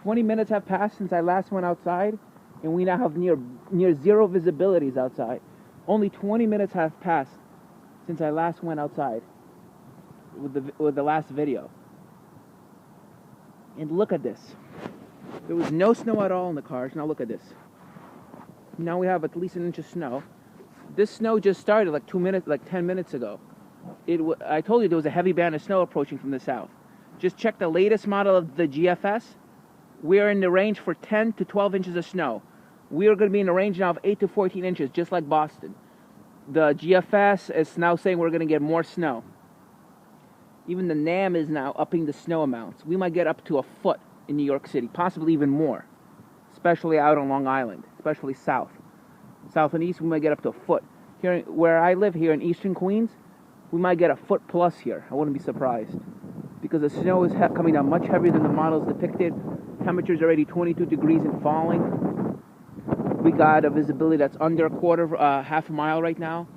20 minutes have passed since I last went outside, and we now have near zero visibilities outside. Only 20 minutes have passed since I last went outside with the last video. And look at this. There was no snow at all in the cars. Now look at this. Now we have at least an inch of snow. This snow just started like 10 minutes ago. I told you there was a heavy band of snow approaching from the south. Just check the latest model of the GFS. We're in the range for 10 to 12 inches of snow. We are going to be in the range now of 8 to 14 inches, just like Boston. The GFS is now saying we're going to get more snow. Even the NAM is now upping the snow amounts. We might get up to a foot in New York City, possibly even more, especially out on Long Island, especially south. South and east, we might get up to a foot. Here, where I live here in eastern Queens, we might get a foot plus here. I wouldn't be surprised. Because the snow is coming down much heavier than the models depicted. Temperature's already 22 degrees and falling. We got a visibility that's under half a mile right now.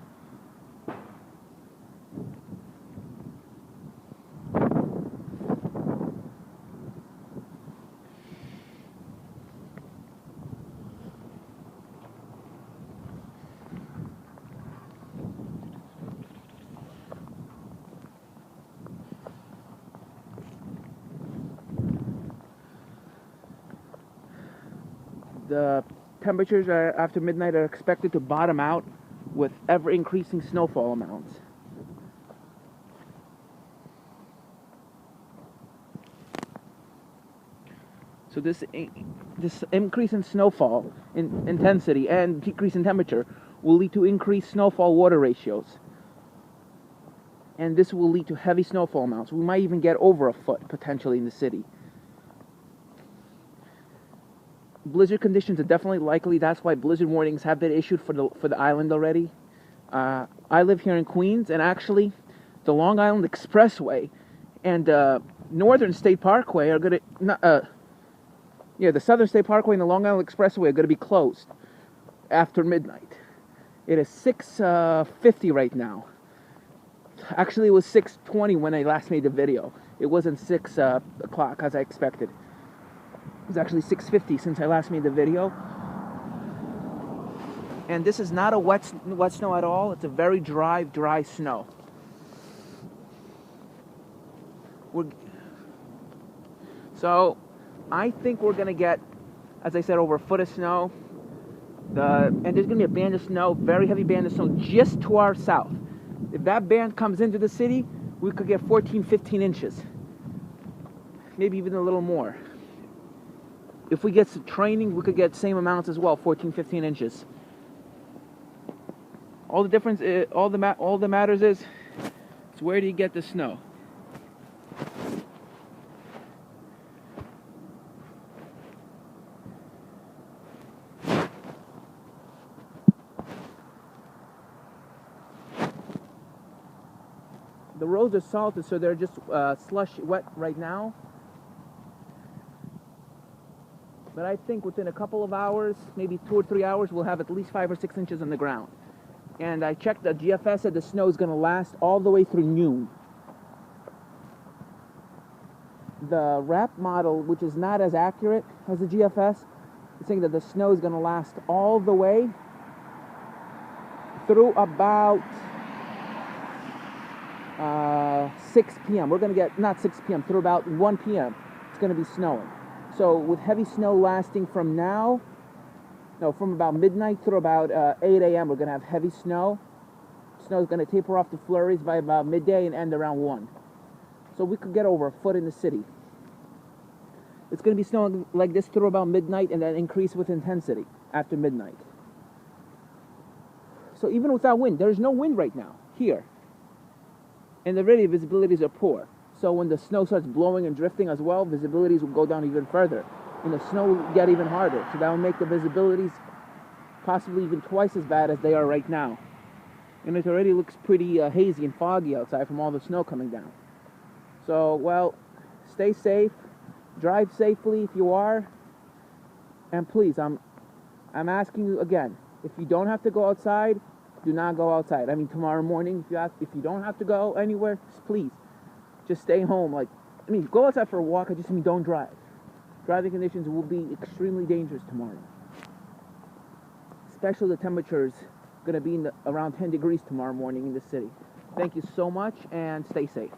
The temperatures after midnight are expected to bottom out with ever-increasing snowfall amounts. So this increase in snowfall in intensity and decrease in temperature will lead to increased snowfall water ratios. And this will lead to heavy snowfall amounts. We might even get over a foot potentially in the city. Blizzard conditions are definitely likely. That's why blizzard warnings have been issued for the island already. I live here in Queens, and actually, the Long Island Expressway and Northern State Parkway are going to the Southern State Parkway and the Long Island Expressway are going to be closed after midnight. It is 6:50 right now. Actually, it was 6:20 when I last made the video. It wasn't 6 o'clock as I expected. It was actually 6:50 since I last made the video. And this is not a wet snow at all. It's a very dry snow. So I think we're going to get, as I said, over a foot of snow. And there's going to be a band of snow, very heavy band of snow, just to our south. If that band comes into the city, we could get 14, 15 inches. Maybe even a little more. If we get some training, we could get same amounts as well, 14, 15 inches. All the difference, all that matters is where do you get the snow? The roads are salted, so they're just slush wet right now. But I think within a couple of hours, maybe 2 or 3 hours, we'll have at least 5 or 6 inches on the ground. And I checked, the GFS said the snow is going to last all the way through noon. The RAP model, which is not as accurate as the GFS, is saying that the snow is going to last all the way through about 6 p.m. We're going to get, not 6 p.m., through about 1 p.m. It's going to be snowing. So with heavy snow lasting from about midnight through about 8 a.m., we're going to have heavy snow. Snow is going to taper off to flurries by about midday and end around 1. So we could get over a foot in the city. It's going to be snowing like this through about midnight and then increase with intensity after midnight. So even without wind, there's no wind right now here. And already visibilities are poor. So when the snow starts blowing and drifting as well, visibilities will go down even further. And the snow will get even harder. So that will make the visibilities possibly even twice as bad as they are right now. And it already looks pretty hazy and foggy outside from all the snow coming down. So, well, stay safe. Drive safely if you are. And please, I'm asking you again, if you don't have to go outside, do not go outside. I mean, tomorrow morning, if you don't have to go anywhere, please, just stay home. Go outside for a walk. I just mean don't drive. Driving conditions will be extremely dangerous tomorrow. Especially the temperature's going to be around 10 degrees tomorrow morning in the city. Thank you so much, and stay safe.